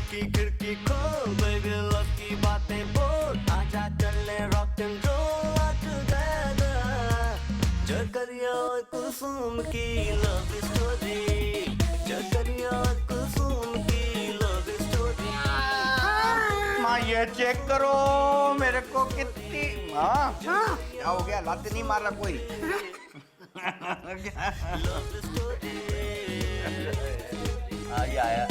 की खिड़की खोल बेबी लव की बातें बोल आजा चले रॉक एंड रोल टुगेदर जकरिया और कुसुम की लव स्टोरी जकरिया और कुसुम की लव स्टोरी। माँ ये चेक करो मेरे को कितनी हाँ क्या हो गया लात नहीं मार रहा कोई लव स्टोरी आया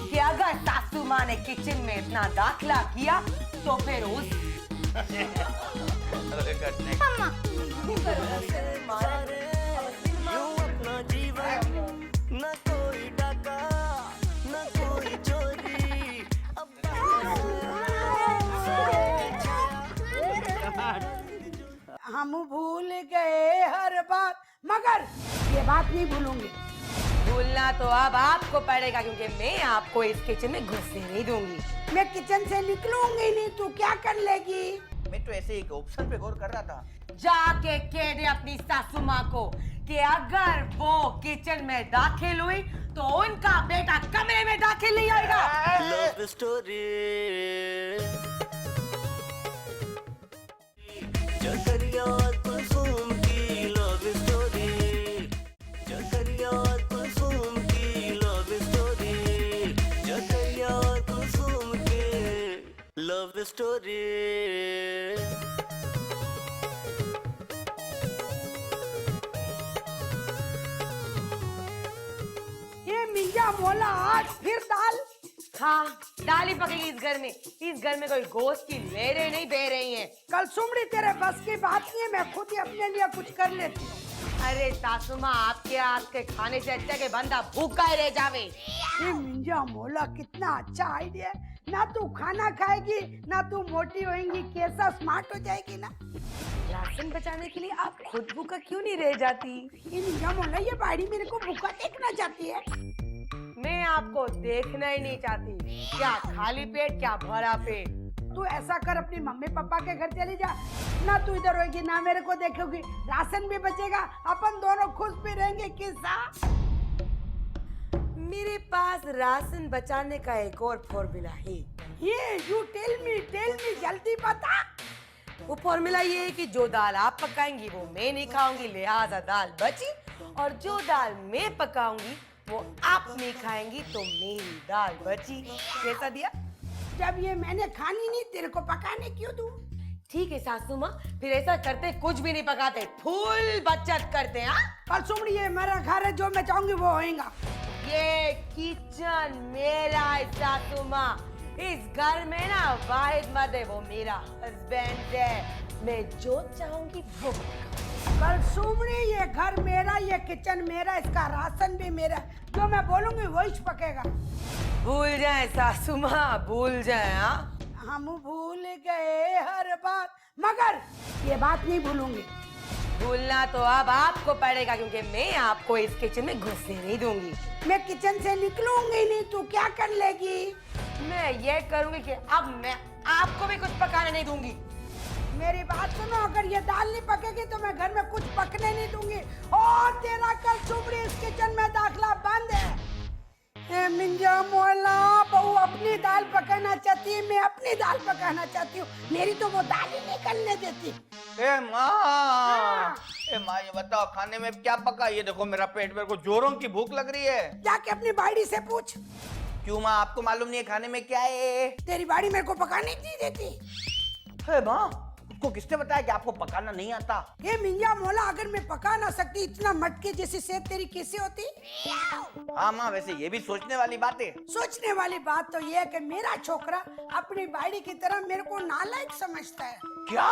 कि अगर सासू माँ ने किचन में इतना दाखला किया तो फिर उस यूं अपना जीवन न कोई डाका न कोई चोरी अब हम भूल गए हर बात मगर ये बात नहीं भूलूंगी। भूलना तो अब आपको पड़ेगा क्योंकि मैं आपको इस किचन में घुसने नहीं दूंगी। मैं किचन से निकलूंगी नहीं, तू क्या कर लेगी? मैं तो ऐसे ही ऑप्शन पे गौर कर रहा था। जाके कह दे अपनी सासू माँ को कि अगर वो किचन में दाखिल हुई तो उनका बेटा कमरे में दाखिल नहीं आएगा। लव स्टोरी जकरिया और कुसुम की लव स्टोरी जकरिया और कुसुम की लव स्टोरी जकरिया और कुसुम की लव स्टोरी। ये मिर्जा मोला आज फिर दाल। हाँ, दाल ही पकेगी इस घर में। इस घर में कोई गोश्त की लहरें नहीं बह रही हैं। कल सुमड़ी तेरे बस की बात नहीं है, मैं खुद ही अपने लिए कुछ कर लेती हूँ। अरे सासू माँ आपके हाथ के खाने से अच्छा के बंदा भूखा ही रह जावे। ये मिर्जा मोला कितना अच्छा आइडिया है। ना तू खाना खाएगी ना तू मोटी होएगी, कैसा स्मार्ट हो जाएगी ना। राशन बचाने के लिए आप खुद भूखा क्यों नहीं रह जाती? ये मिर्जा मोला ये बाड़ी मेरे को भूखा देखना चाहती है। मैं आपको देखना ही नहीं चाहती। क्या खाली पेट क्या भरा पेट। तू ऐसा कर अपनी मम्मी पापा के घर चली जा, ना तू इधर होगी ना मेरे को देखोगी, राशन भी बचेगा, अपन दोनों खुश भी रहेंगे। किस्सा मेरे पास राशन बचाने का एक और फॉर्मूला है। ये यू टेल मी जल्दी बता। वो फॉर्मूला ये है कि जो दाल आप पकाएंगी वो मैं नहीं खाऊंगी, लिहाजा दाल बची, और जो दाल मैं पकाऊंगी वो आप नहीं खाएंगी तो मेरी दाल बची। कैसा दिया? जब ये मैंने खानी नहीं तेरे को पकाने क्यों दूं? ठीक है सासू माँ, फिर ऐसा करते कुछ भी नहीं पकाते, फुल बचत करते हैं। हाँ? कल सुमड़ी ये मेरा घर है, जो मैं चाहूंगी वो होएगा। ये किचन मेरा है सासू माँ। इस घर में ना वाहिद मर्द है वो मेरा हस्बैंड है। मैं जो चाहूंगी वो। कल सुमड़ी ये घर मेरा, ये किचन मेरा, इसका राशन भी मेरा, जो मैं बोलूंगी वही पकेगा। भूल जाए सासू माँ, भूल जाए। हाँ, हम भूल गए हर बात मगर ये बात नहीं भूलूंगी। भूलना तो अब आपको पड़ेगा क्योंकि मैं आपको इस किचन में घुसने नहीं दूंगी। मैं किचन से निकलूंगी नहीं, तू क्या कर लेगी? मैं ये करूंगी कि अब मैं आपको भी कुछ पकाने नहीं दूंगी। मेरी बात सुनो, अगर ये दाल नहीं पकेगी तो मैं घर में कुछ पकने नहीं दूंगी। और तेरा कल सुमड़ी इस किचन में दाखला बंद है। ए मिंजा मोला, बहू अपनी दाल पकाना चाहती है, मैं अपनी दाल पकाना चाहती हूँ। मेरी तो वो दाल ही नहीं करने देती। ए माँ ये बताओ खाने में क्या पका? ये देखो मेरा पेट, मेरे को जोरों की भूख लग रही है। जाके अपनी बाड़ी से पूछ। क्यों माँ, आपको मालूम नहीं है खाने में क्या है? तेरी बाड़ी मेरे को पकाने नहीं देती। है माँ, आपको किसने बताया कि आपको पकाना नहीं आता? ये मिंजा मोला, अगर मैं पका ना सकती, इतना मटके जैसी सेहत तेरी कैसे होती? हाँ माँ, वैसे ये भी सोचने वाली बात है। सोचने वाली बात तो ये है कि मेरा छोकरा अपनी बाड़ी की तरह मेरे को नालायक समझता है। क्या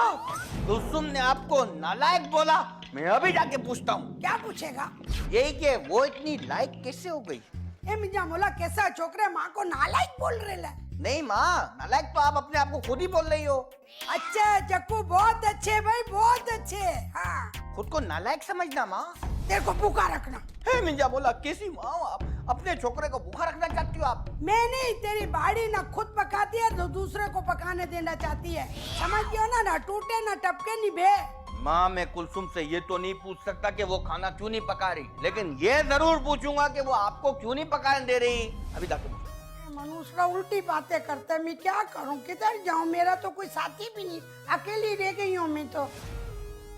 कुसुम ने आपको नालायक बोला? मैं अभी जाके पूछता हूँ। क्या पूछेगा? यही कि वो इतनी लायक कैसे हो गई? ए मिंजा मोला, कैसा छोकरा माँ को नालायक बोल रहे ला? नहीं माँ, नालायक तो आप अपने आप को खुद ही बोल रही हो। अच्छा जक्कू, बहुत अच्छे भाई, बहुत अच्छे। हाँ, खुद को नालायक समझना माँ। तेरे को भूखा रखना। हे मिंजा बोला, कैसी माँ हो आप? अपने छोकरे को भूखा रखना चाहती हो आप? मैं नहीं, तेरी बाड़ी ना खुद पकाती है तो दूसरे को पकाने देना चाहती है। समझ गया ना? ना टूटे ना टपके नहीं बे। माँ, मैं कुलसुम से ये तो नहीं पूछ सकता कि वो खाना क्यों नहीं पका रही, लेकिन ये जरूर पूछूंगा कि वो आपको क्यों नहीं पकाने दे रही। अभी जाके मनुष्य उल्टी बातें करता है, मैं क्या करूं, किधर जाऊं? मेरा तो कोई साथी भी नहीं, अकेली रह गई हूँ मैं तो।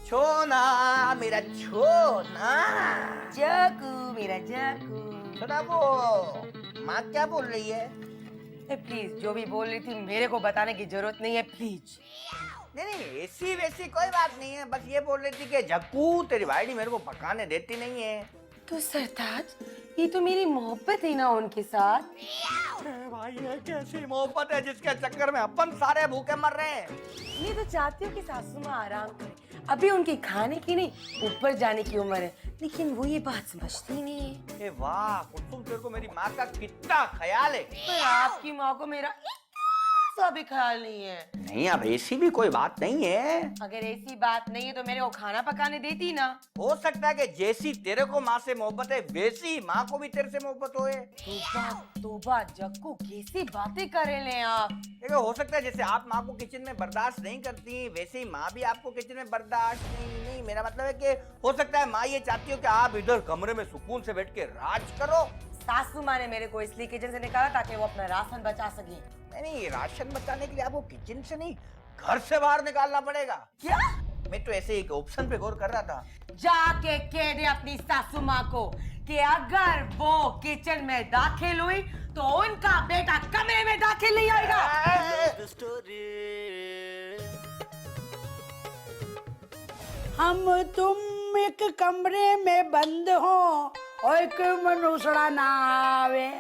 छोना, मेरा छोना। जकू मेरा जकू। सुना, वो माँ क्या बोल रही है? प्लीज, जो भी बोल रही थी मेरे को बताने की जरूरत नहीं है, प्लीज। नहीं नहीं, ऐसी वैसी कोई बात नहीं है, बस ये बोल रही थी कि जक्कू तेरी भाईडी मेरे को पकाने देती नहीं है। तो सरताज, ये तो मेरी मोहब्बत है ना उनके साथ। अरे भाई, ये कैसी मोहब्बत है जिसके चक्कर में अपन सारे भूखे मर रहे हैं। मैं तो चाहती हूँ कि सासू माँ आराम करे, अभी उनके खाने की नहीं ऊपर जाने की उम्र है, लेकिन वो ये बात समझती नहीं है। ए वाह कुलसुम, तेरे को मेरी माँ का कितना ख्याल है। पर आपकी माँ को मेरा सा भी ख्याल नहीं है। नहीं, अब ऐसी भी कोई बात नहीं है। अगर ऐसी बात नहीं है तो मेरे को खाना पकाने देती ना। हो सकता है कि जैसी तेरे को माँ से मोहब्बत है वैसी माँ को भी तेरे से मोहब्बत होए। तोबा तोबा जग्गू, कैसी बातें कर रहे हैं आप। देखो, हो सकता है जैसे आप माँ को किचन में बर्दाश्त नहीं करती वैसे ही माँ भी आपको किचन में बर्दाश्त नहीं। मेरा मतलब है कि हो सकता है माँ ये चाहती हो कि आप इधर कमरे में सुकून से बैठ के राज करो। सासू माँ ने मेरे को इसलिए किचन से निकाला ताकि वो अपना राशन बचा सके। नहीं, राशन बचाने के लिए आपको किचन से नहीं घर से बाहर निकालना पड़ेगा। क्या? मैं तो ऐसे एक ऑप्शन पे गौर कर रहा था। जाके कह दे अपनी सासू माँ को कि अगर वो किचन में दाखिल हुई तो उनका बेटा कमरे में दाखिल नहीं आएगा। The story. हम तुम एक कमरे में बंद हो और एक मनुष्य ना आवे।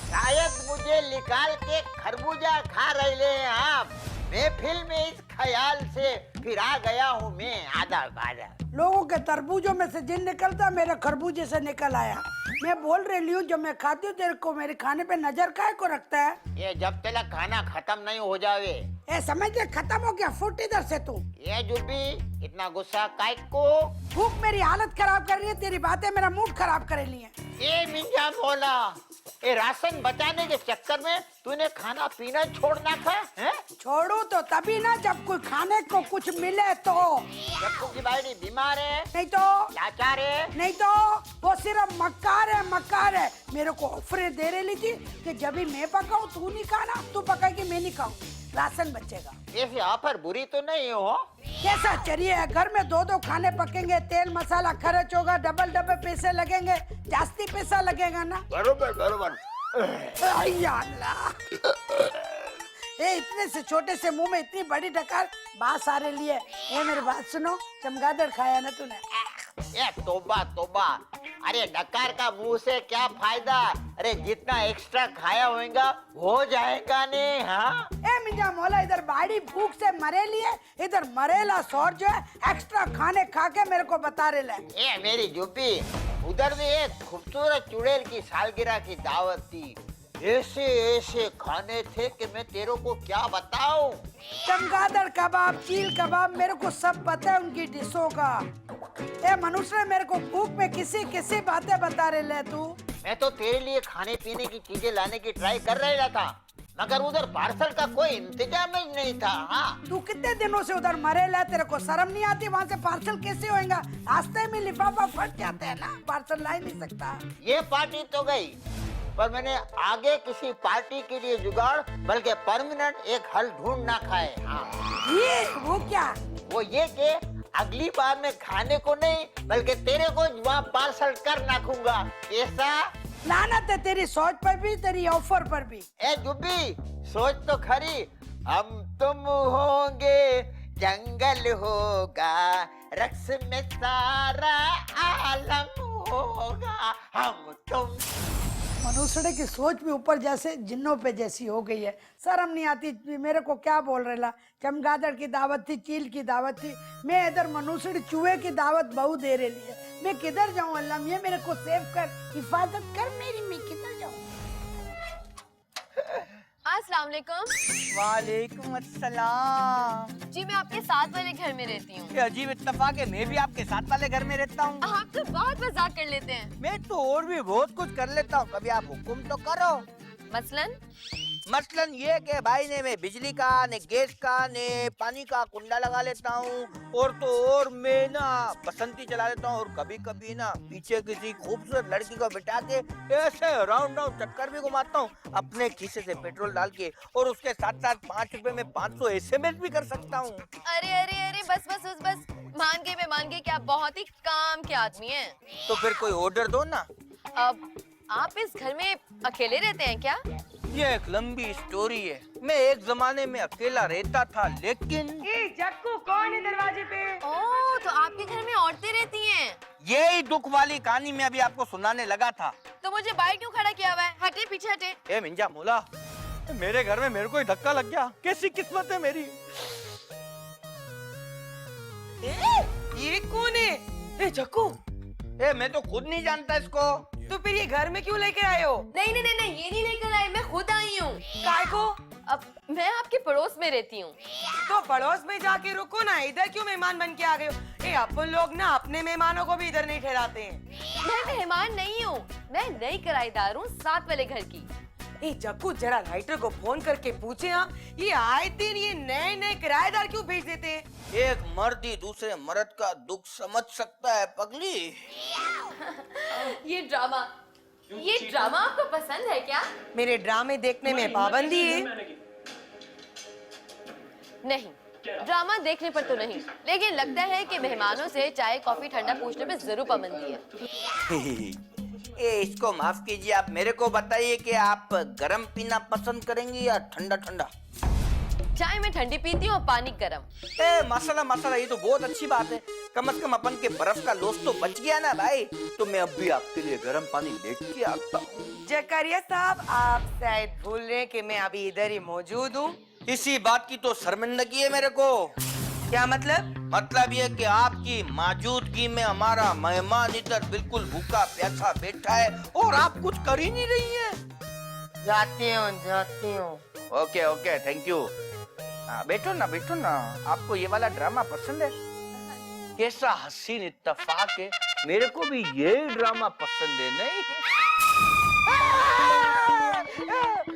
शायद मुझे निकाल के खरबूजा खा रहे हैं आप। महफिल में इस ख्याल से फिर आ गया हूँ मैं आधा बाधा। लोगों के तरबूजों में से जिन निकलता मेरे खरबूजे से निकल आया। मैं बोल रही हूँ, जब मैं खाती हूँ तेरे को मेरे खाने पे नजर काहे को रखता है? ये जब तक खाना खत्म नहीं हो जावे। ए समझ ले, खत्म हो गया, फुट इधर से तू। ये जुबी, इतना गुस्सा काय को? भूख मेरी हालत खराब कर रही है, तेरी बातें मेरा मूड खराब करे ली है। ये मिंजा बोला, ये राशन बचाने के चक्कर में तूने खाना पीना छोड़ना था हैं? छोड़ू तो तभी ना जब कोई खाने को कुछ मिले तो। जब की बाड़ी बीमार है, नहीं तो लाचार है, नहीं तो वो सिर्फ मक्कार है। मेरे को ऑफर दे रही थी कि जब भी मैं पकाऊं तू नहीं खाना, तू पकाएगी मैं नहीं खाऊं, राशन बचेगा। ऐसी ऑफर बुरी तो नहीं हो? कैसा चलिए, घर में दो खाने पकेंगे, तेल मसाला खर्च होगा, डबल पैसे लगेंगे, जास्ती पैसा लगेगा ना। बरोबर बरोबर। या अल्लाह, ए इतने से छोटे से मुंह में इतनी बड़ी डकार, बात सारे लिए। ए मेरी बात सुनो, चमगादड़ खाया ना तूने? ये तोबा तोबा, अरे डकार का मुंह से क्या फायदा? अरे जितना एक्स्ट्रा खाया होगा हो जाएगा नहीं। हाँ ए मिंजा मौला, इधर बाड़ी भूख से मरे लिए, इधर मरेला सौर जो है एक्स्ट्रा खाने खा के मेरे को बता रहे ले। ये मेरी जुबी, उधर भी एक खूबसूरत चुड़ैल की सालगिरह की दावत थी। ऐसे ऐसे खाने थे कि मैं तेरे को क्या बताऊं। चमगादड़ कबाब, चील कबाब, मेरे को सब पता है उनकी डिशों का। ए मनुष्य, मेरे को भूख में किसी किसी बातें बता रहे ले तू। मैं तो तेरे लिए खाने पीने की चीजें लाने की ट्राई कर रहा था, मगर उधर पार्सल का कोई इंतजाम ही नहीं था। हाँ, तू कितने दिनों से उधर मरे ला, तेरे को शर्म नहीं आती? वहाँ से पार्सल कैसे होएगा? रास्ते में लिफाफा फट जाते हैं ना, पार्सल ला ही नहीं सकता। ये पार्टी तो गई, पर मैंने आगे किसी पार्टी के लिए जुगाड़, बल्कि परमानेंट एक हल ढूंढना खाए। हाँ, ये वो क्या? वो ये कि अगली बार मैं खाने को नहीं बल्कि तेरे को वहाँ पार्सल कर नाखूंगा। ऐसा लानत है तेरी सोच पर भी, तेरी ऑफर पर भी। ए जुब्बी, सोच तो खरी। हम तुम होंगे, जंगल होगा, रक्स में सारा आलम होगा। हम तुम। मनुष्य की सोच भी ऊपर जैसे जिन्नों पे जैसी हो गई है। शर्म नहीं आती? मेरे को क्या बोल रहे ला? चमगादड़ की दावत थी, चील की दावत थी, मैं इधर मनुष्य चूहे की दावत बहु दे रही है। मैं किधर जाऊं? अल्लाह ये मेरे को सेव कर, हिफाजत कर मेरी, मैं किधर जाऊं? अस्सलाम अस्सलाम वालेकुम। वालेकुम अस्सलाम। जी मैं आपके साथ वाले घर में रहती हूँ। ये अजीब इत्तेफाक है, मैं भी आपके साथ वाले घर में रहता हूँ। आप तो बहुत मजाक कर लेते हैं। मैं तो और भी बहुत कुछ कर लेता हूँ, कभी आप हुक्म तो करो। मसलन ये कि भाई ने मैं बिजली का, ने गैस का, ने पानी का कुंडा लगा लेता हूँ, और तो और मैं ना बसंती चला लेता हूँ, और कभी कभी ना पीछे किसी खूबसूरत लड़की को बिठा के ऐसे राउंड राउंड चक्कर भी घुमाता हूँ अपने खीसे से पेट्रोल डाल के, और उसके साथ साथ 5 रुपए में 500 SMS भी कर सकता हूँ। अरे अरे अरे बस मान गए कि आप बहुत ही काम के आदमी हैं। तो फिर कोई ऑर्डर दो ना। अब आप इस घर में अकेले रहते हैं क्या? ये एक लंबी स्टोरी है। मैं एक जमाने में अकेला रहता था, लेकिन जक्कू कौन है दरवाजे पे? ओह, तो आपके घर में औरतें रहती हैं। यही दुख वाली कहानी मैं अभी आपको सुनाने लगा था। तो मुझे बाहर क्यों खड़ा किया हुआ है? हटे पीछे हटे। ए मिंजा मोला, मेरे घर में मेरे को ही धक्का लग गया, कैसी किस्मत है मेरी। ये कौन है? ए जक्कू, ए मैं तो खुद नहीं जानता इसको। तो फिर ये घर में क्यों लेके आए हो? नहीं नहीं नहीं नहीं, ये नहीं लेकर आए, मैं खुद आई हूँ। काय को? अब मैं आपके पड़ोस में रहती हूँ। तो पड़ोस में जाके रुको ना, इधर क्यों मेहमान बन के आ गए हो? ए अपन लोग ना अपने मेहमानों को भी इधर नहीं ठहराते हैं। मैं मेहमान नहीं हूँ, मैं नई किराएदार हूँ साथ वाले घर की। ए जक्कू, जरा राइटर को फोन करके पूछे हाँ, ये आए दिन ये नए नए किराएदार क्यों भेज देते हैं? एक मर्द ही दूसरे मर्द का दुख समझ सकता है पगली। ये ड्रामा आपको पसंद है क्या? मेरे ड्रामे देखने में पाबंदी है? नहीं, ड्रामा देखने पर तो नहीं, लेकिन लगता है कि मेहमानों से चाय कॉफी ठंडा पूछने पे जरूर पाबंदी है। ए इसको माफ कीजिए, आप मेरे को बताइए कि आप गरम पीना पसंद करेंगी या ठंडा ठंडा? चाय में ठंडी पीती हूँ और पानी गरम। ए मसाला, ये तो बहुत अच्छी बात है। कम से कम अपन के बर्फ का लोस तो बच गया ना भाई। तो मैं अब भी आपके लिए गरम पानी लेके आता हूँ। जकरिया साहब, आप शायद भूल रहे हैं कि मैं अभी इधर ही मौजूद हूँ। इसी बात की तो शर्मिंदगी है मेरे को। क्या मतलब? मतलब ये कि आपकी मौजूदगी में हमारा मेहमान इधर बिल्कुल भूखा प्यासा बैठा है और आप कुछ कर ही नहीं रही हैं। जाती हूँ। Okay thank you. बैठो ना, आपको ये वाला ड्रामा पसंद है? कैसा हसीन इत्तेफाक है, मेरे को भी ये ड्रामा पसंद है।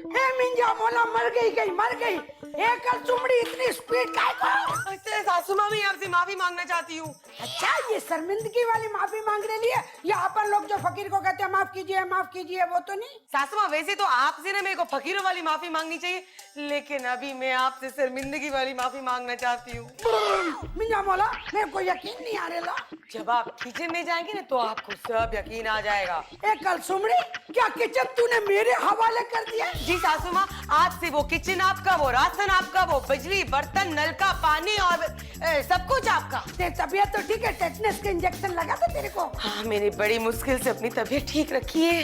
नहीं मिंजा मोला मर गई। कल चुमड़ी इतनी स्पीड काय को? अच्छा सासू माँ, मैं आपसे माफी मांगना चाहती हूँ। अच्छा, ये शर्मिंदगी वाली माफी मांगने लिए या अपन लोग जो फकीर को कहते हैं माफ कीजिए वो तो नहीं? सासू माँ, वैसे तो आपसे ना मेरे को फकीरों वाली माफी मांगनी चाहिए, लेकिन अभी मैं आपसे शर्मिंदगी वाली माफी मांगना चाहती हूँ। मिंजा मोला, मेरे को यकीन नहीं आ रहा। जब आप किचन में जाएंगे ना तो आपको सब यकीन आ जाएगा। कल सुमड़ी, क्या किचन तूने मेरे हवाले कर दिया? जी सासू माँ, आज से वो किचन आपका, वो राशन आपका, वो बिजली, बर्तन, नल का पानी और सब कुछ आपका। तेरी तबीयत तो ठीक है? टेटनस के इंजेक्शन लगा था तेरे को? हाँ, मैंने बड़ी मुश्किल से अपनी तबीयत ठीक रखी है।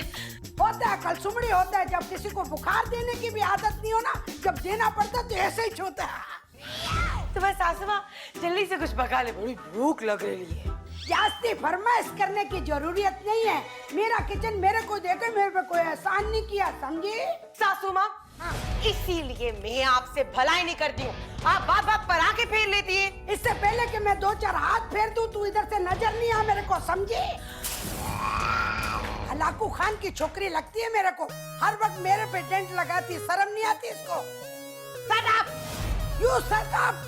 होता है कल सुमड़ी, होता है। जब किसी को बुखार देने की भी आदत नहीं हो ना, जब देना पड़ता तो ऐसे ही होता है। तो बस सासू माँ, जल्दी से कुछ पका ले, बड़ी भूख लग रही है। जास्ती फरमाइश करने की जरूरत नहीं है। मेरा किचन मेरे को देकर मेरे पे कोई एहसान नहीं किया, समझी? सासू माँ, इसीलिए मैं आपसे भलाई नहीं करती हूँ, आप बात बात पर आके फेर लेती है। इससे पहले कि मैं 2-4 हाथ फेर दूं, तू इधर से नजर नहीं आ मेरे को, समझी? हलाकू खान की छोकरी लगती है मेरे को, हर वक्त मेरे पे डेंट लगाती, शर्म नहीं आती इसको? Shut up! You shut up!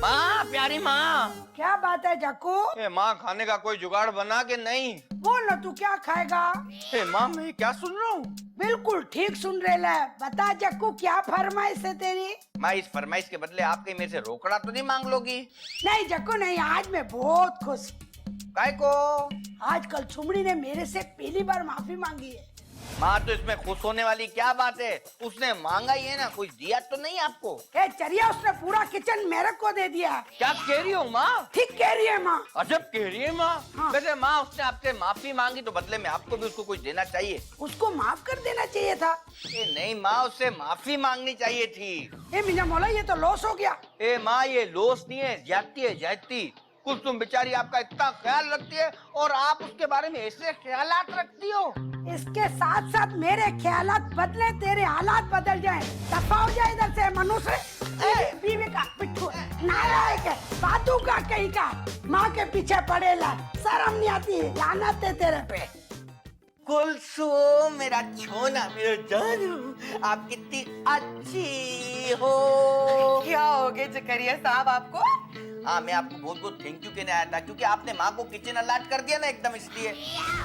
माँ, प्यारी माँ। क्या बात है जक्कू? माँ, खाने का कोई जुगाड़ बना के नहीं? बोल ना, तू क्या खाएगा? माँ, मैं क्या सुन रहा हूँ? बिल्कुल ठीक सुन रहे है। बता जक्कू, क्या फरमाइश है तेरी? माँ, इस फरमाइश के बदले आप कहीं मेरे से रोकड़ा तो नहीं मांग लोगी? नहीं जक्कू नहीं, आज मैं बहुत खुश। काय को? आज कल चुमड़ी ने मेरे से पहली बार माफी मांगी है। माँ, तो इसमें खुश होने वाली क्या बात है? उसने मांगा ही है ना, कुछ दिया तो नहीं आपको? चरिया, उसने पूरा किचन मेरे को दे दिया। क्या कह रही हो माँ? ठीक कह रही है माँ। अजब कह रही है माँ। हाँ। वैसे माँ, उसने आपसे माफी मांगी तो बदले में आपको भी उसको कुछ देना चाहिए। उसको माफ कर देना चाहिए था। नहीं माँ, उससे माफी मांगनी चाहिए थी। मियां मौला, ये तो लॉस हो गया। माँ, ये लॉस नहीं है, ज्यादती है, ज्यादती। कुछ तुम बेचारी आपका इतना ख्याल रखती है और आप उसके बारे में ऐसे ख्यालात रखती हो। इसके साथ साथ मेरे ख्यालात बदले, तेरे हालात बदल जाए। दफा हो जाए इधर से मनुष्य। बीवी का पिट्ठू नालायक है, बातों का कहीं का, माँ के पीछे पड़ेला, शर्म नहीं आती, लानत है तेरे पे। कुलसुम मेरा छोना, मेरा जानू, आप कितनी अच्छी हो। क्या हो गया जकरिया साहब आपको? हाँ, मैं आपको बहुत बहुत थैंक यू कहने आया था, क्योंकि आपने माँ को किचन अलाट कर दिया ना एकदम, इसलिए।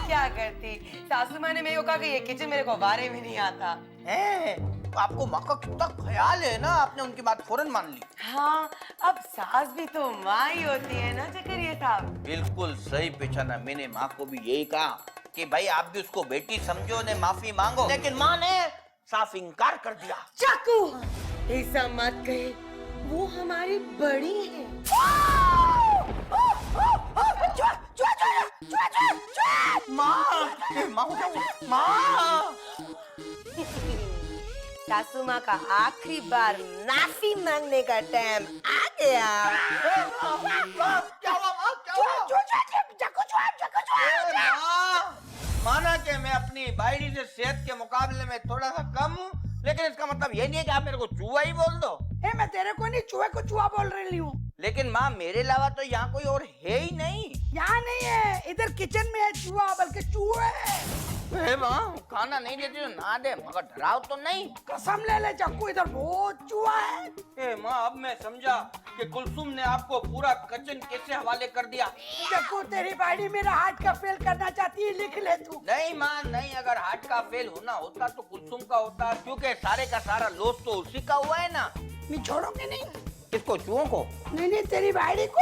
क्या करती, सासू माँ ने मेरे को कहा कि ये किचन मेरे को बारे में नहीं आता है, तो आपको माँ का कितना ख्याल है ना, आपने उनकी बात फौरन मान ली। हाँ, अब सास भी तो माँ ही होती है ना जकरिया साहब। बिल्कुल सही पहचाना, मैंने माँ को भी यही कहा कि भाई आप भी उसको बेटी समझो ने माफी मांगो, लेकिन माँ ने साफ इनकार कर दिया। चाकू, ऐसा मत कहे, वो हमारी बड़ी है। माँ, सासू माँ का आखिरी बार माफी मांगने का टाइम आ गया। माना कि मैं अपनी बायडी से सेहत के मुकाबले में थोड़ा सा कम हूँ, लेकिन इसका मतलब ये नहीं है कि आप मेरे को चूहा ही बोल दो। मैं तेरे को नहीं, चूहे को चूहा बोल रही हूँ। लेकिन माँ, मेरे अलावा तो यहाँ कोई और है ही नहीं। यहाँ नहीं है, इधर किचन में है चूहा, बल्कि चूहे। माँ, खाना नहीं देती तो ना दे, मगर डराओ तो नहीं। कसम ले ले चक्कू, इधर बहुत चूहा है। माँ, अब मैं समझा कि कुलसुम ने आपको पूरा किचन कैसे हवाले कर दिया। चक्कू, तेरी बाड़ी मेरा हार्ट का फेल करना चाहती है, लिख ले तू। नहीं माँ नहीं, अगर हार्ट का फेल होना होता तो कुलसुम का होता, क्योंकि सारे का सारा लॉस तो उसी का हुआ है ना। मैं छोड़ूंगी नहीं। किसको, चूहों को? नहीं नहीं, तेरी बाड़ी को।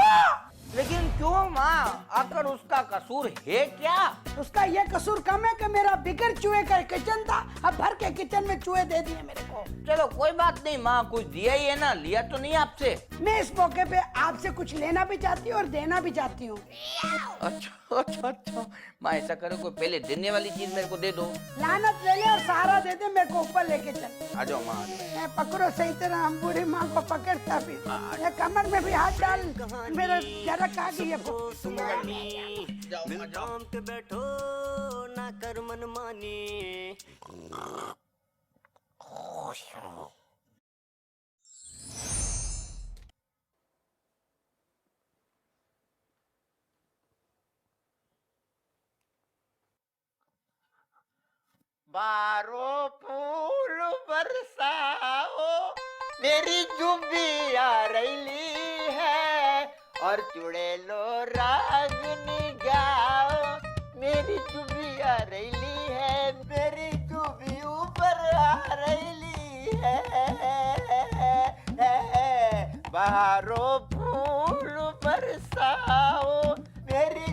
लेकिन क्यों माँ, आखिर उसका कसूर है क्या? उसका ये कसूर कम है कि मेरा बिगर चूहे का किचन था, अब भर के किचन में चूहे दे दिए मेरे को। चलो कोई बात नहीं माँ, कुछ दिया ही है ना, लिया तो नहीं आपसे। मैं इस मौके पे आपसे कुछ लेना भी चाहती हूँ और देना भी चाहती हूँ। अच्छा अच्छा अच्छा, माँ ऐसा करो, कोई पहले देने वाली चीज मेरे को दे दो। लानत ले ले और सहारा दे दे, मेरे को ऊपर लेके चल। आ जाओ माँ। मैं पकड़ो सही तरह, हम बूढ़ी माँ को पकड़ता भी। मैं कमर में भी हाथ डाल, मेरा जरा आ गई है। दिल थाम के बैठो ना कर मनमानी। बारो फूल बरसाओ, मेरी जुब्बी आ रही है, और चुड़ैलो रागनी गाओ, मेरी जुब्बी आ रही है, मेरी जुब्बी ऊपर आ रही है। बारो फूल बरसाओ, मेरी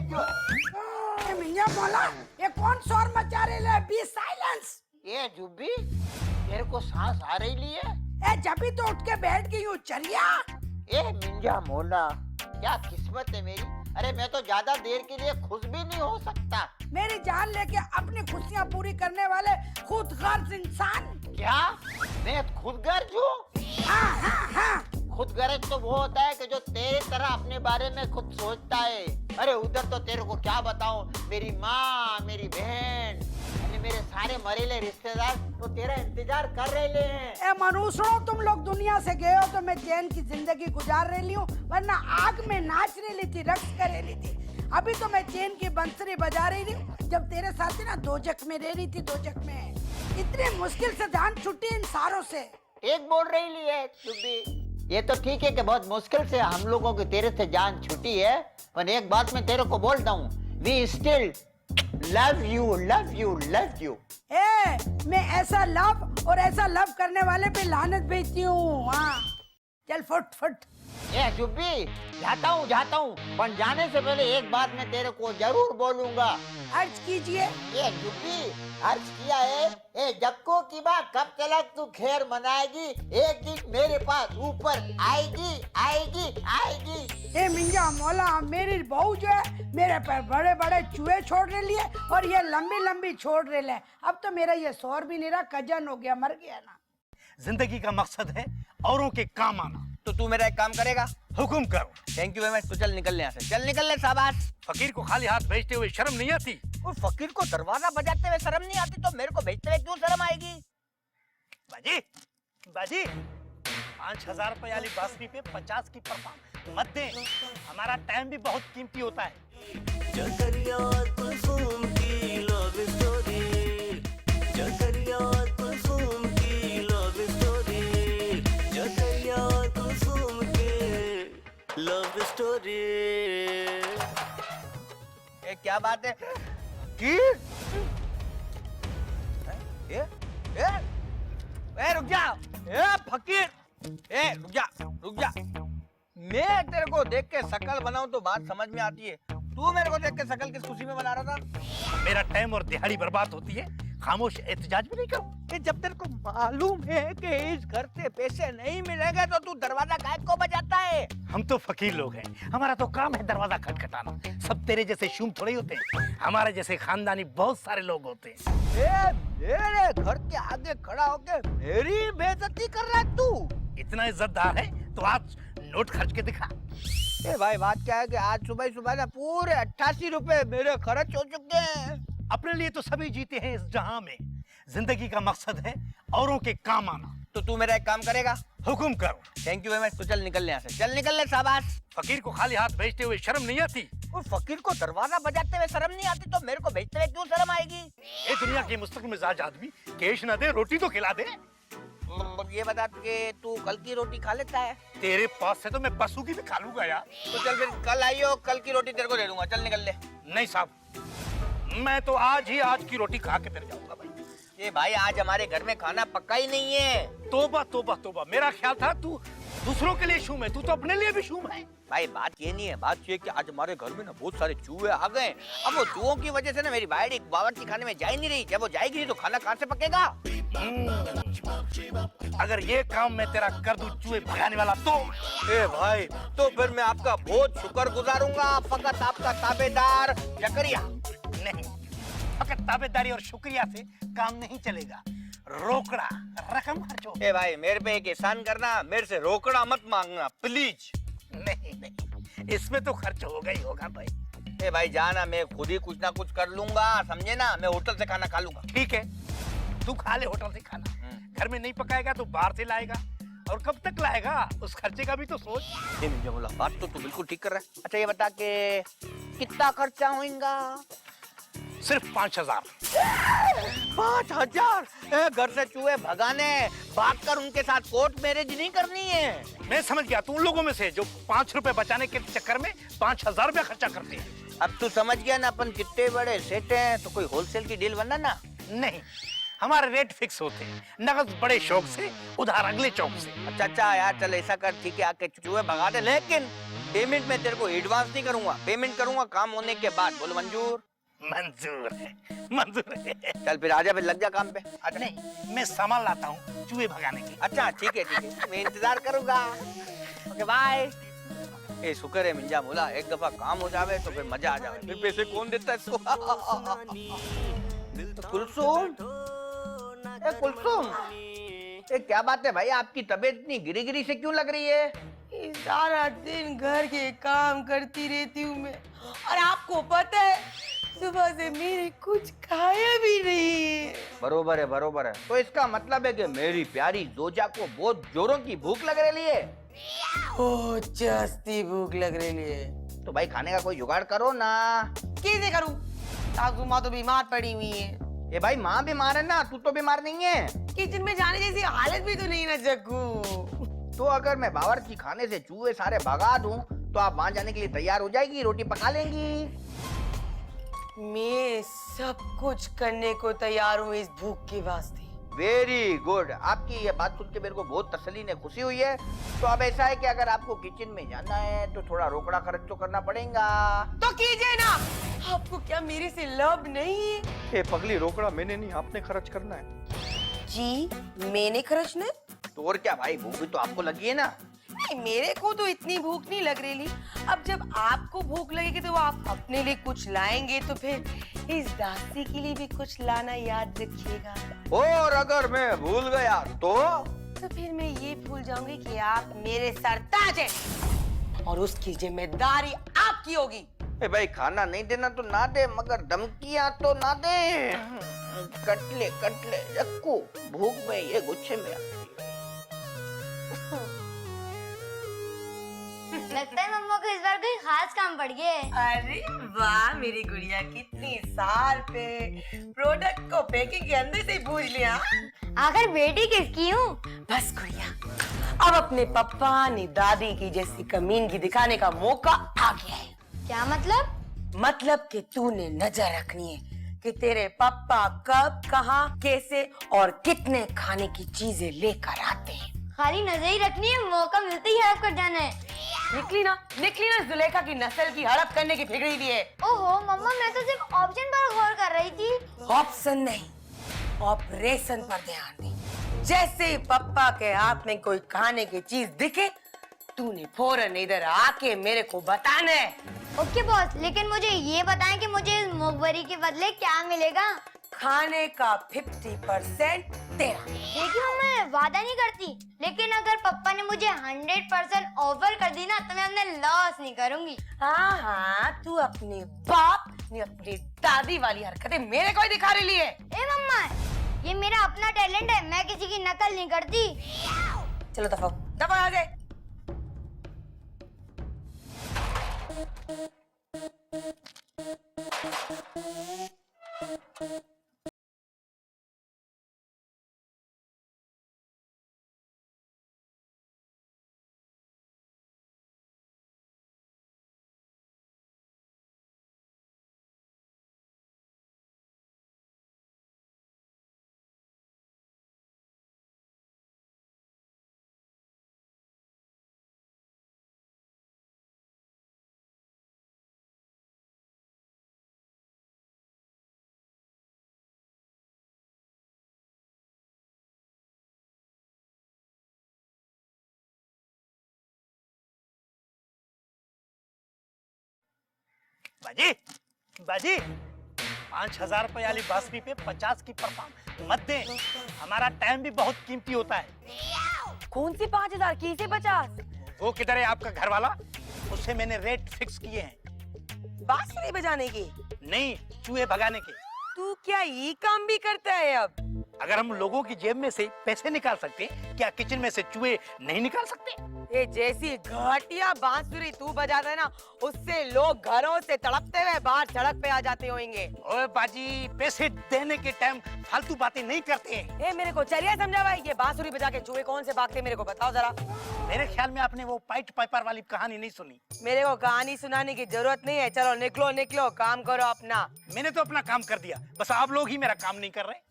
मियां मौला, ये कौन शोर मचा रहे है? Be silence. ये जुब्बी, तेरे को सांस आ रही है? जब भी तो उठ के बैठ गई हूँ चरिया। ए मिंजा मोला, क्या किस्मत है मेरी। अरे मैं तो ज्यादा देर के लिए खुश भी नहीं हो सकता। मेरी जान लेके अपनी खुशियाँ पूरी करने वाले खुदगर्ज इंसान। क्या मैं खुदगर्ज हूँ? हाँ हाँ हाँ। खुदगर्ज तो वो होता है कि जो तेरे तरह अपने बारे में खुद सोचता है। अरे उधर तो तेरे को क्या बताऊं, मेरी माँ, मेरी बहन, मेरे सारे मरेले रिश्तेदार तो तेरा इंतजार कर रहे हैं। मनुष्यों, तुम लोग दुनिया से गए हो तो मैं चैन की जिंदगी गुजार रही हूँ, वरना आग में नाच रही थी, रक्स कर रही थी। अभी तो मैं चैन की बंसरी बजा रही हूँ, जब तेरे साथ ना दोजख में रह रही थी। दोजख में इतनी मुश्किल से जान छुट्टी इन सारों से। एक बोल रही है चुप्पी, ये तो ठीक है कि बहुत मुश्किल से हम लोगों की तेरे से जान छुट्टी है, पर एक बात मैं तेरे को बोलता हूँ, we still love you love you love you. मैं ऐसा लव और ऐसा लव करने वाले पे लानत भेजती हूँ। हाँ चल फुट फुट। ये चुप्पी, जाता हूँ, पर जाने से पहले एक बात मैं तेरे को जरूर बोलूंगा। अर्ज कीजिए। ये चुप्पी, अर्ज किया है, ए जक्को की बात कब तक तू खैर मनाएगी, एक दिन मेरे पास ऊपर आएगी आएगी आएगी। ए मिंजा मौला, मेरी बहू जो है मेरे पर बड़े बड़े चूहे छोड़ रही है और ये लंबी लंबी छोड़ रही है। अब तो मेरा ये सौर भी नहीं रहा, कजन हो गया, मर गया ना। जिंदगी का मकसद है औरों के काम आना। तो तू मेरा एक काम करेगा? हुक्म करो। Thank you very much. तो चल निकल यहाँ से, चल निकल ले शाबाश। फकीर को खाली हाथ भेजते हुए शर्म नहीं आती? उस फकीर को दरवाजा बजाते हुए शर्म नहीं आती तो मेरे को भेजते हुए क्यों शर्म आएगी? बाजी, बाजी, 5,000 रुपए वाली बासुरी पे 50 की परफॉर्म मत दे। हमारा टाइम भी बहुत कीमती होता है। जकरिया और कुलसुम की लव स्टोरी, जकरिया और कुलसुम की लव स्टोरी, जकरिया और कुलसुम की लव स्टोरी। ये क्या बात है? फकीर? रुक जा! फकीर! रुक जा! रुक जा! मैं तेरे को देख के शकल बनाऊं तो बात समझ में आती है। तू मेरे को देख के शकल किस खुशी में बना रहा था? मेरा टाइम और दिहाड़ी बर्बाद होती है, खामोश एहतजाज भी नहीं करो। कि जब तेरे को मालूम है कि इस घर से पैसे नहीं मिलेंगे तो तू दरवाजा काहे को बजाता है? हम तो फकीर लोग हैं, हमारा तो काम है दरवाजा खटखटाना। सब तेरे जैसे शूम थोड़े होते हैं, हमारे जैसे खानदानी बहुत सारे लोग होते हैं। मेरे घर के आगे खड़ा होके मेरी बेइज्जती कर रहा है तू? इतना इज्जतदार है तो आज नोट खर्च के दिखा। भाई बात क्या है कि आज सुबह सुबह ना पूरे 88 रुपए मेरे खर्च हो चुके हैं। अपने लिए तो सभी जीते हैं इस जहां में। जिंदगी का मकसद है औरों के काम आना। तो तू मेरा एक काम करेगा? हुक्म करो। Thank you very much. तो चल निकल ले यहाँ से, चल निकल ले शाबाश। फकीर को खाली हाथ भेजते हुए शर्म नहीं आती? उस फकीर को दरवाजा बजाते हुए शर्म नहीं आती तो मेरे को भेजते हुए क्यों शर्म आएगी? ये दुनिया के मुस्तकिल मिजाज आदमी कैश ना दे रोटी तो खिला दे। ये बता कि तू कल की रोटी खा लेता है? तेरे पास से तो मैं पशु की भी खा लूंगा यार। तो चल फिर कल आइयो, कल की रोटी तेरे को दे दूंगा। चल निकल ले। नहीं साहब, मैं तो आज की रोटी खा के फिर जाऊंगा भाई। ये भाई आज हमारे घर में खाना पक्का ही नहीं है। तोबा तोबा तोबा, मेरा ख्याल था तू दूसरों के लिए शूम है, तू तो अपने लिए भी शूम है। भाई बात ये नहीं है, बात ये कि आज हमारे घर में ना बहुत सारे चूहे आ गए। अब वो चूहों की वजह से ना मेरी भाई बावर्ची खाने में जा ही नहीं रही। जब वो जाएगी तो खाना कहाँ से पकेगा? अगर ये काम मैं तेरा कर दूं चूहे भगाने वाला तो भाई तो फिर मैं आपका बहुत शुक्र गुजारूंगा। फकत आपका ताबेदार जकरिया। नहीं, फकत ताबेदारी और शुक्रिया से काम नहीं चलेगा। रोकड़ा रकम खर्चो। भाई मेरे पे एक एहसान करना, मेरे से रोकड़ा मत मांगना प्लीज। नहीं नहीं, इसमें तो खर्च होगा ही होगा भाई। भाई जाना, मैं खुद ही कुछ ना कुछ कर लूंगा, समझे ना? मैं होटल से खाना खा लूंगा। ठीक है, तू खा ले होटल से खाना। घर में नहीं पकाएगा तो बाहर से लाएगा, और कब तक लाएगा उस खर्चे का भी तो सोच। बात तो तू बिल्कुल ठीक कर रहा है। अच्छा ये बता के कितना खर्चा होगा? सिर्फ 5,000। 5,000? घर से चूहे भगाने, भाग कर उनके साथ कोर्ट मैरिज नहीं करनी है। मैं समझ गया, तू उन लोगों में से जो 5 रुपए बचाने के चक्कर में 5,000 रुपया खर्चा करते हैं। अब तू समझ गया ना अपन कितने बड़े सेठ हैं। तो कोई होलसेल की डील बनना ना। नहीं, हमारे रेट फिक्स होते हैं, नगद बड़े शौक से, उधार अगले चौक से। अच्छा यार चल ऐसा कर, ठीक है आके चूहे भगा दे, लेकिन पेमेंट में तेरे को एडवांस नहीं करूंगा, पेमेंट करूंगा काम होने के बाद। बोलो मंजूर? मंजूर है, मंजूर है। चल फिर आजा, फिर लग जा काम पे। अच्छा नहीं, मैं सामान लाता हूँ चूहे भगाने के। अच्छा ठीक है, मैं इंतजार करूंगा। Okay bye. शुक्र है मिंजा मोला, एक दफा काम हो जावे तो फिर मजा आ जावे। फिर पैसे कौन देता है इसको? कुलसुम, कुलसुम, क्या बात है भाई, आपकी तबीयत इतनी गिरी गिरी से क्यों लग रही है? सारा दिन घर के काम करती रहती हूँ मैं, और आपको पता है सुबह से मेरे कुछ खाया भी नहीं। बरोबर है, बरोबर है। तो इसका मतलब है कि मेरी प्यारी जोजा को बहुत जोरों की भूख लग रही है। बहुत जास्ती भूख लग रही है। तो भाई खाने का कोई जुगाड़ करो ना। कैसे करूँ? सासू माँ तो बीमार पड़ी हुई है। ये भाई माँ बीमार है ना, तू तो बीमार नहीं है। किचन में जाने जैसी हालत भी तो नहीं ना जग्गू। तो अगर मैं बावर्ची खाने से चूहे सारे भगा दूं तो आप वहाँ जाने के लिए तैयार हो जाएगी, रोटी पका लेंगी? मैं सब कुछ करने को तैयार हूँ इस भूख के वास्ते। Very good. आपकी ये बात सुन के मेरे को बहुत तसल्ली ने खुशी हुई है। तो अब ऐसा है कि अगर आपको किचन में जाना है तो थोड़ा रोकड़ा खर्च तो करना पड़ेगा। तो कीजिए ना। आपको क्या मेरे से लब नहीं है? ये पगली, रोकड़ा मैंने नहीं, आपने खर्च करना है। जी मैंने खर्चना है? तो और क्या भाई, भूख भी तो आपको लगी है ना। नहीं, मेरे को तो इतनी भूख नहीं लग रही। अब जब आपको भूख लगेगी तो आप अपने लिए कुछ लाएंगे, तो फिर इस दासी के लिए भी कुछ लाना याद रखिएगा। और अगर मैं भूल गया तो फिर मैं ये भूल जाऊंगी कि आप मेरे सरताज हैं और उसकी जिम्मेदारी आपकी होगी। ए भाई खाना नहीं देना तो ना दे, मगर धमकियां तो ना दे। कटले कटले रखू, भूख में ये गुच्छे में आती लगता है मम्मा को इस बार कोई खास काम पड़ गया है। अरे वाह मेरी गुड़िया, कितनी साल पे प्रोडक्ट को पैकिंग के अंदर से ही पूछ लिया। आखिर बेटी किसकी हूँ? बस गुड़िया, अब अपने पप्पा ने दादी की जैसी कमीनगी दिखाने का मौका आ गया है। क्या मतलब? मतलब कि तूने नजर रखनी है कि तेरे पापा कब, कहाँ, कैसे और कितने खाने की चीजें लेकर आते हैं। खाली नजर ही रखनी है, मौका मिलते ही हड़प कर जाना है। निकली ना जुलेखा की नस्ल की हड़प करने की फिक्री भी है। ओहो मम्मा, मैं तो सिर्फ ऑप्शन पर गौर कर रही थी। ऑप्शन नहीं, ऑपरेशन पर ध्यान दे। जैसे ही पप्पा के हाथ में कोई खाने की चीज दिखे, तूने फौरन इधर आके मेरे को बताना है। ओके बॉस, लेकिन मुझे ये बताएं कि मुझे इस मोगबरी के बदले क्या मिलेगा? खाने का 50% तेरा। देखिए मैं वादा नहीं करती, लेकिन अगर पापा ने मुझे 100% ऑफर कर दी ना, तो मैं अपने लॉस नहीं करूंगी। हाँ, तू अपने बाप ने अपनी दादी वाली हरकतें मेरे को ही दिखा रही है। ए मम्मा, ये मेरा अपना टैलेंट है, मैं किसी की नकल नहीं करती। चलो दफा दफा आ जाए। बाजी, बाजी, 5,000 रुपए वाली बासमी पे 50 की परफॉर्म मत दे। हमारा टाइम भी बहुत कीमती होता है। कौन सी 5,000 की से 50? वो किधर है आपका घर वाला? उससे मैंने रेट फिक्स किए हैं। बांसुरी बजाने की? नहीं, चूहे भगाने के। तू क्या ये काम भी करता है अब? अगर हम लोगों की जेब में से पैसे निकाल सकते, क्या किचन में से चूहे नहीं निकाल सकते? ये जैसी घटिया बांसुरी तू बजाता है ना, उससे लोग घरों से तड़पते हुए बाहर सड़क पे आ जाते होंगे। ओए बाजी, पैसे देने के टाइम फालतू बातें नहीं करते हैं। ए मेरे को चलिए समझावा, ये बांसुरी बजा के चूहे कौन से भागते मेरे को बताओ जरा। मेरे ख्याल में आपने वो पाइट पाइपर वाली कहानी नहीं सुनी। मेरे को कहानी सुनाने की जरूरत नहीं है, चलो निकलो निकलो, काम करो अपना। मैंने तो अपना काम कर दिया, बस आप लोग ही मेरा काम नहीं कर रहे।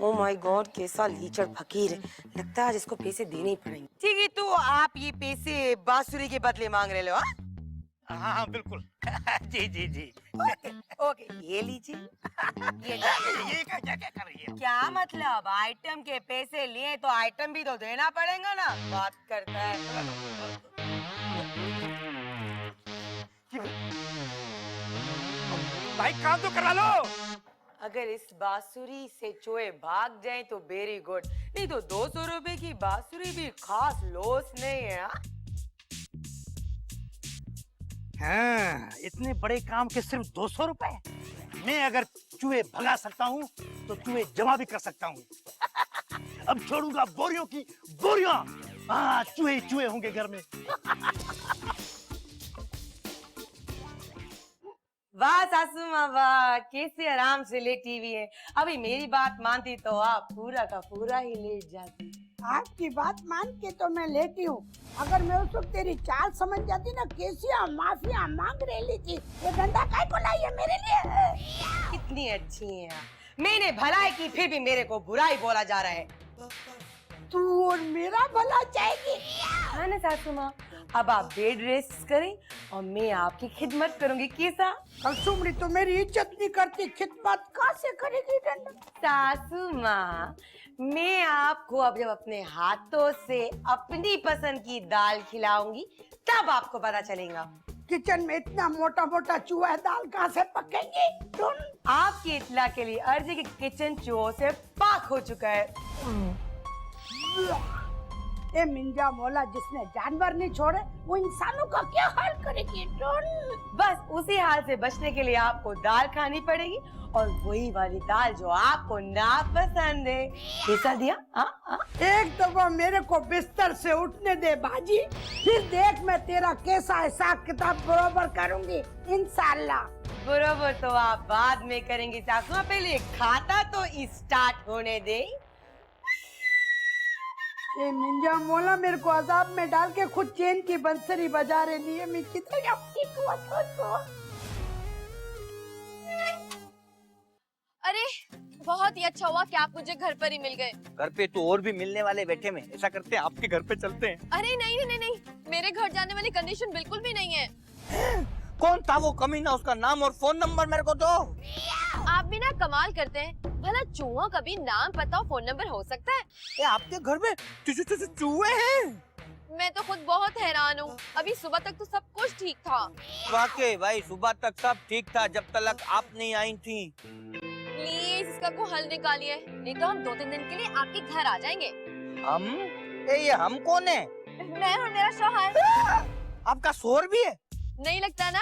ओह माय गॉड, कैसा लीचड़ फकीर है। लगता है आज इसको पैसे देने ही पड़ेंगे। ठीक है, तो आप ये पैसे बांसुरी के बदले मांग रहे हो? हाँ बिल्कुल। जी जी जी। ओके, ये लीजिए। ये क्या क्या क्या कर रही है? क्या मतलब, आइटम के पैसे लिए तो आइटम भी तो देना पड़ेगा ना। बात करता है। भाई काम तो करा लो। अगर इस बांसुरी से चूहे भाग जाएं तो वेरी गुड, नहीं तो 200 रुपए की बांसुरी भी खास लॉस नहीं है। हाँ, इतने बड़े काम के सिर्फ 200 रुपए। मैं अगर चूहे भगा सकता हूँ तो चूहे जमा भी कर सकता हूँ। अब छोड़ूंगा बोरियों की बोरियां। हाँ, चूहे चूहे होंगे घर में। वाह सासू माँ वाह, कैसे आराम से लेटी हुई है। अभी मेरी बात मानती तो आप पूरा का पूरा ही लेट जाती। आपकी बात मान के तो मैं लेटी हूँ। अगर मैं उस वक्त तेरी चाल समझ जाती ना, कैसिया माफिया मांग रही थी, ये डंडा काय को लाई है मेरे लिए? कितनी अच्छी है आप। मैंने भलाई की फिर भी मेरे को बुराई बोला जा रहा है। तू और मेरा भला चाहेगी? हाँ ना सासू माँ, अब आप बेड रेस्ट करें और मैं आपकी खिदमत करूंगी। कैसा? कसुमड़ी तो मेरी इज्जत नहीं करती, खिदमत कहाँ से करेगी डंडा? सासू माँ, मैं आपको अब जब अपने हाथों से अपनी पसंद की दाल खिलाऊंगी तब आपको पता चलेगा। किचन में इतना मोटा मोटा चूहा दाल कहाँ से पकेंगी? तुम आपकी इत्तला के लिए अर्जी की किचन चूहों से पाक हो चुका है। ए मिंजा मोला, जिसने जानवर नहीं छोड़े वो इंसानों का क्या हाल करेगी? बस उसी हाल से बचने के लिए आपको दाल खानी पड़ेगी, और वही वाली दाल जो आपको ना पसंद है। कैसा दिया? एक दफा मेरे को बिस्तर से उठने दे बाजी, फिर देख मैं तेरा कैसा हिसाब किताब बरोबर करूंगी इंशाल्लाह। बरोबर तो आप बाद में करेंगे सासू, पहले खाता तो स्टार्ट होने दे। ए मिंजा मोला, मेरे को अजाब में डाल के खुद चैन की बंसरी बजा रही है। मैं कितनी अपनी अरे बहुत ही अच्छा हुआ कि आप मुझे घर पर ही मिल गए। घर पे तो और भी मिलने वाले बैठे में, ऐसा करते हैं आपके घर पे चलते हैं। अरे नहीं नहीं नहीं नहीं, मेरे घर जाने वाली कंडीशन बिल्कुल भी नहीं है। कौन था वो कमीना? उसका नाम और फोन नंबर मेरे को दो। आप भी ना कमाल करते हैं, भला चूहों का भी नाम पता और फोन नंबर हो सकता है? ये आपके घर में चूहे हैं? मैं तो खुद बहुत हैरान हूँ। अभी सुबह तक तो सब कुछ ठीक था। वाकई भाई, सुबह तक सब ठीक था जब तक आप नहीं आई थी। प्लीज इसका को हल निकालिए, नहीं तो हम 2-3 दिन के लिए आपके घर आ जाएंगे। हम? ये हम कौन है? मैं और मेरा शौहर। आपका शोहर भी है? नहीं लगता ना?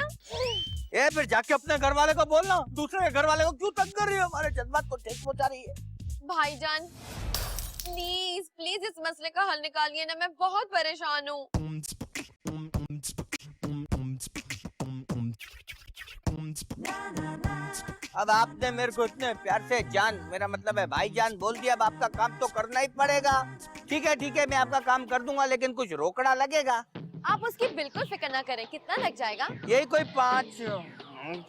ये फिर जाके अपने घर वाले को बोलना, दूसरे के घर वाले को क्यों तंग कर रही है? हमारे जज्बात को ठेस पहुंचा रही है। भाईजान प्लीज प्लीज इस मसले का हल निकालिए ना, मैं बहुत परेशान हूँ। अब आपने मेरे को इतने प्यार से जान, मेरा मतलब है भाईजान बोल दिया, अब आपका काम तो करना ही पड़ेगा। ठीक है, मैं आपका काम कर दूंगा, लेकिन कुछ रोकड़ा लगेगा। आप उसकी बिल्कुल फिक्र ना करें। कितना लग जाएगा? यही कोई 5,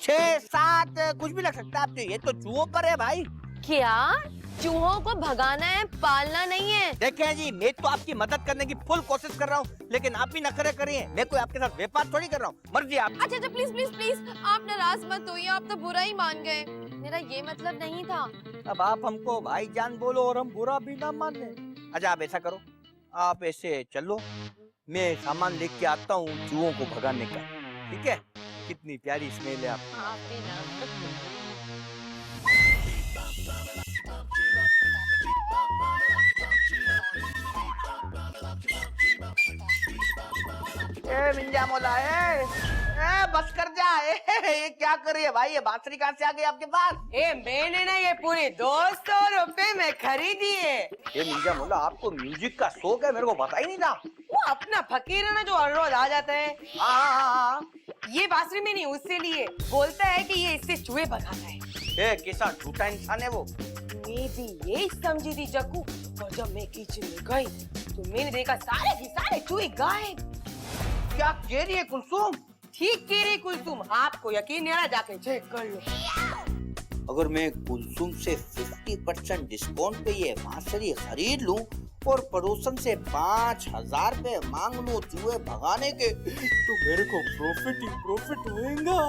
6, 7 कुछ भी लग सकता है। आप तो ये तो चूहों पर है भाई। क्या चूहों को भगाना है, पालना नहीं है? देखें जी, मैं तो आपकी मदद करने की फुल कोशिश कर रहा हूँ, लेकिन आप ही नखरे करिए। मैं कोई आपके साथ व्यापार थोड़ी कर रहा हूँ, मर्जी आप। अच्छा प्लीज प्लीज प्लीज आप नाराज मत होइए, आप तो बुरा ही मान गए। मेरा ये मतलब नहीं था। अब आप हमको भाईजान बोलो और हम बुरा भी ना माने। अच्छा आप ऐसा करो, आप ऐसे चलो, मैं सामान लेके आता हूँ चूहों को भगाने का। ठीक है? कितनी प्यारी स्मेल है आप। आप भी ना। ए मिंजा मोला, बस कर जा। ये क्या कर रही है भाई? ये बांसुरी कहाँ से आ गई आपके पास? मैंने ना ये पूरी 200 रुपए में खरीदी है। ये मिंजा मोला, आपको म्यूजिक का शौक है? मेरे को पता ही नहीं था। वो अपना फकीर है ना, जो हर रोज आ जाता है। हाँ। ये बांसुरी में नहीं, उससे लिए। बोलता है कि ये इससे चूहे भगाता है। कैसा झूठा इंसान है वो। मैं भी यही समझी थी जक्कू, और जब मैं किचन में गई तो मैंने देखा सारे के सारे चूहे गायब। क्या कह रही है कुलसुम? ठीक कह रही कुलसुम, आपको यकीन नहीं आ रहा, जाके चेक कर लो। अगर मैं कुलसुम से 50% डिस्काउंट पे ये बांसुरी खरीद लूं और पड़ोसन से 5000 रुपए मांग लूं चूहे भगाने के, तो मेरे को प्रॉफिट ही प्रॉफिट होएगा।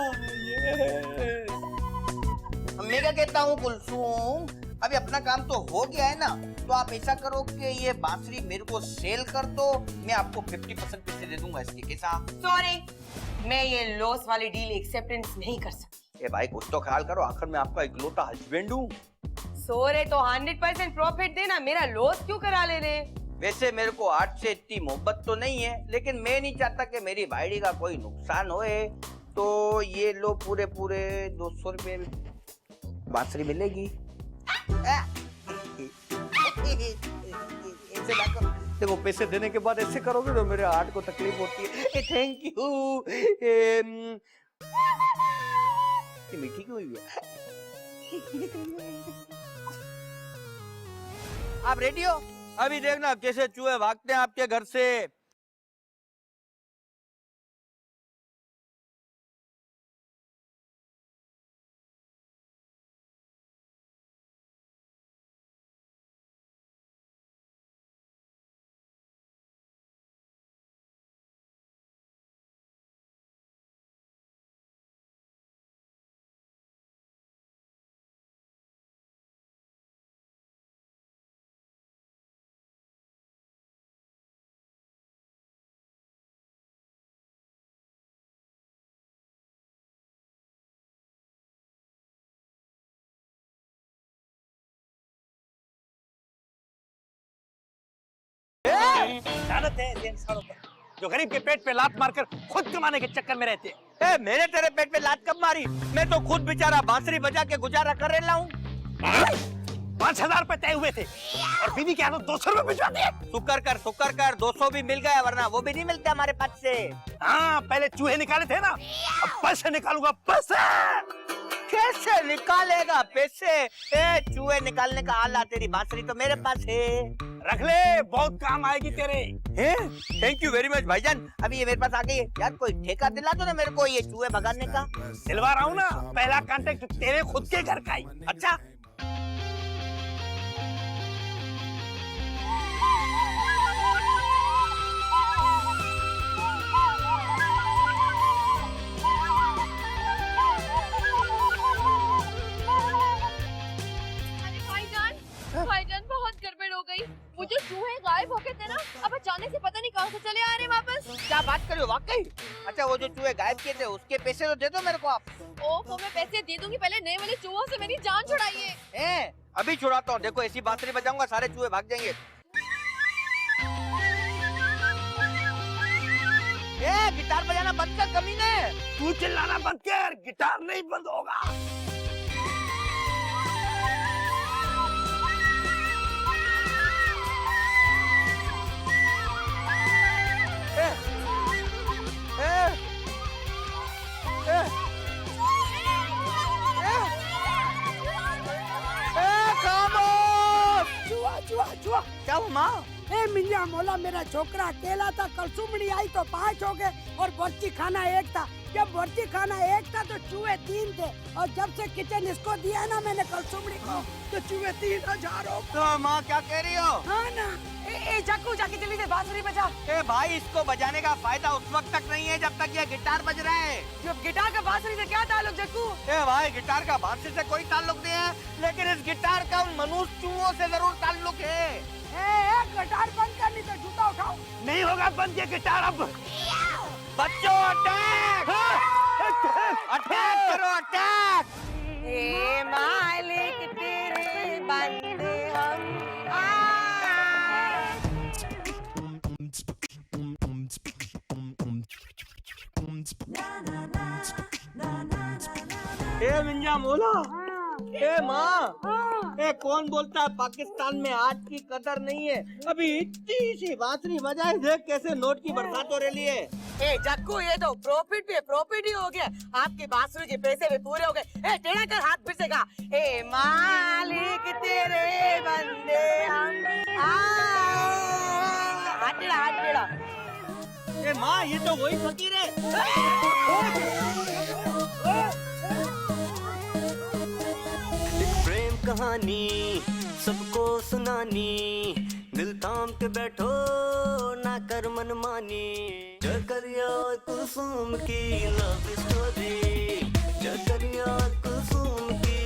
मैं क्या कहता हूँ कुलसुम, अभी अपना काम तो हो गया है ना, तो आप ऐसा करो कि ये बांसुरी मेरे को सेल कर दो, मैं आपको 50% पैसे दे दूंगा इसके। कैसा? सॉरी, मैं ये लॉस वाली डील एक्सेप्टेंस नहीं कर सकती। ए भाई कुछ तो ख्याल करो, आखिर मैं आपका इकलौता हस्बैंड हूँ। सोरे तो 100% प्रॉफिट देना, मेरा लॉस क्यों करा ले रहे? वैसे मेरे को आर्ट से इतनी मोहब्बत तो नहीं है, लेकिन मैं नहीं चाहता कि मेरी भाईडी का कोई नुकसान होए, तो ये लो पूरे 200 रुपए बांसुरी मिलेगी। ऐसे ना करो, देखो पैसे देने के बाद ऐसे करोगे तो मेरे हार्ट को तकलीफ होती है। Thank you. मीठी क्यों हुई है? आप रेडी हो? अभी देखना कैसे चूहे भागते हैं आपके घर से। लानत है ऐसे इंसानों पर जो गरीब के पेट पे लात मारकर खुद कमाने के चक्कर में रहते हैं। ए, मैंने तेरे पेट पे लात कब मारी? मैं तो खुद बेचारा बांसुरी बजा के गुजारा कर रहा हूँ। 5,000 रुपए तय हुए थे और बीवी के हाथों 200 रुपए भिजवा दिए। शुक्र कर 200 भी मिल गया, वरना वो भी नहीं मिलते हमारे पास से। हाँ, पहले चूहे निकाले थे ना, अब पैसे निकालूंगा पैसे। कैसे निकालेगा पैसे? ए, चूहे निकालने का आला तेरी बांसुरी तो मेरे पास है। रख ले, बहुत काम आएगी तेरे। थैंक यू वेरी मच भाईजान। अभी ये मेरे पास आ गई है यार, कोई ठेका दिला दो ना मेरे को ये चूहे भगाने का। दिलवा रहा हूँ ना, पहला कांटेक्ट तेरे खुद के घर का ही। अच्छा भाईजान बहुत गड़बड़ हो गई। वो जो चूहे गायब हो गए थे ना, अब अचानक से पता नहीं कहाँ से चले आ रहे वापस। क्या बात कर रहे हो वाकई? अच्छा वो जो चूहे गायब किए थे उसके पैसे तो दे दो मेरे को आप। ओफो, मैं पैसे दे दूंगी, पहले नए वाले चूहों से मेरी जान छुड़ाइए। अभी छुड़ाता हूँ, देखो ऐसी बांसुरी बजाऊंगा सारे चूहे भाग जाएंगे। गिटार बजाना बंद कर कमीने। तू चिल्लाना बंद कर, गिटार नहीं बंद होगा। चुआ क्या हुआ माँ? ए मिंजा मोला, मेरा छोकरा अकेला था, कल सुमड़ी आई तो 5 हो गए और बर्ची खाना 1 था। जब बर्ची खाना 1 था तो चूहे 3 थे, और जब से किचन इसको दिया है ना मैंने कल सुमड़ी को, तो चूहे 3000 हो। तो माँ क्या कह रही हो? हाँ ना। ए जग्गू, जाके जल्दी से बांसुरी बजा। ए भाई, इसको बजाने का फायदा उस वक्त तक नहीं है जब तक ये गिटार बज रहा है। जब गिटार का बांसुरी से क्या ताल्लुक जग्गू? ए भाई, गिटार का बांसुरी से कोई ताल्लुक नहीं है, लेकिन इस गिटार का उन मनुष्य चूहों से जरूर ताल्लुक है। गिटार बंद करनी तो जूता उठाओ। नहीं होगा बंद ये गिटार अब। बच्चों अटैक! अटैक करो, अटैक! ए मालिक तेरे बंदे हम ए मिंजा मोला, ए माँ, ए कौन बोलता है पाकिस्तान में आज की कदर नहीं है? अभी इतनी सी बांसुरी बजाए, देख कैसे नोट की बरसात हो रही है। ए जग्गू, ये तो प्रॉफिट पे प्रॉफिट ही हो गया। आपके बांसुरी के पैसे भी पूरे हो गए। ए टेढ़ा कर हाथ, फिर से गा। ए मालिक तेरे बंदे हम हाथ टेढ़ा, हाथ टेढ़ा। ए माँ, ये तो वही फकीर है। प्रेम कहानी सबको सुनानी, दिल थाम के बैठो ना कर मनमानी। जकरिया और कुलसुम की लव स्टोरी, जकरिया और कुलसुम की